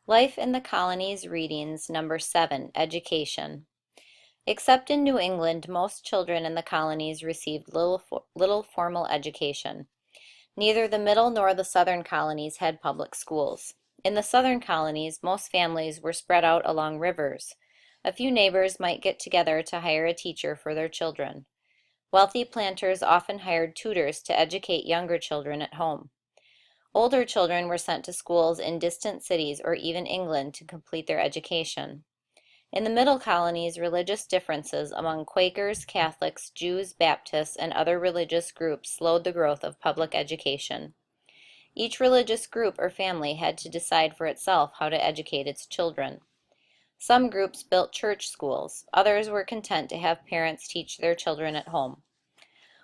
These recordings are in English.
Life in the Colonies Readings, Number 7, Education. Except in New England, most children in the colonies received little formal education. Neither the middle nor the southern colonies had public schools. In the southern colonies, most families were spread out along rivers. A few neighbors might get together to hire a teacher for their children. Wealthy planters often hired tutors to educate younger children at home. Older children were sent to schools in distant cities or even England to complete their education. In the middle colonies, religious differences among Quakers, Catholics, Jews, Baptists, and other religious groups slowed the growth of public education. Each religious group or family had to decide for itself how to educate its children. Some groups built church schools. Others were content to have parents teach their children at home.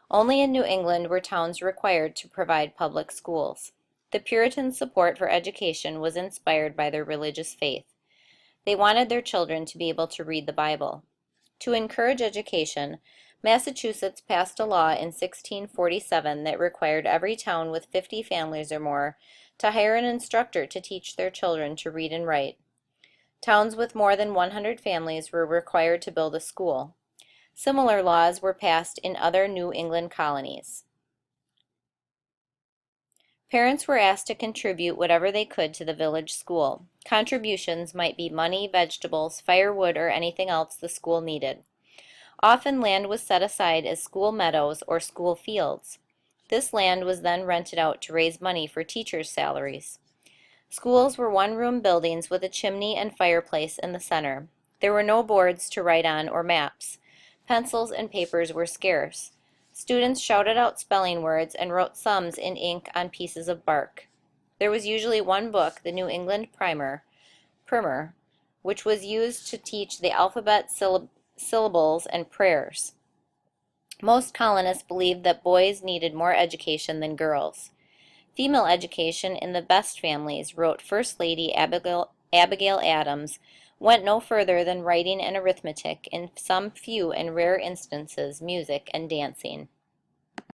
Only in New England were towns required to provide public schools. The Puritan support for education was inspired by their religious faith. They wanted their children to be able to read the Bible. To encourage education, Massachusetts passed a law in 1647 that required every town with 50 families or more to hire an instructor to teach their children to read and write. Towns with more than 100 families were required to build a school. Similar laws were passed in other New England colonies. Parents were asked to contribute whatever they could to the village school. Contributions might be money, vegetables, firewood, or anything else the school needed. Often land was set aside as school meadows or school fields. This land was then rented out to raise money for teachers' salaries. Schools were one-room buildings with a chimney and fireplace in the center. There were no boards to write on or maps. Pencils and papers were scarce. Students shouted out spelling words and wrote sums in ink on pieces of bark. There was usually one book, the New England Primer, which was used to teach the alphabet, syllables, and prayers. Most colonists believed that boys needed more education than girls. Female education in the best families, wrote First Lady Abigail Adams, went no further than writing and arithmetic, in some few and rare instances music and dancing.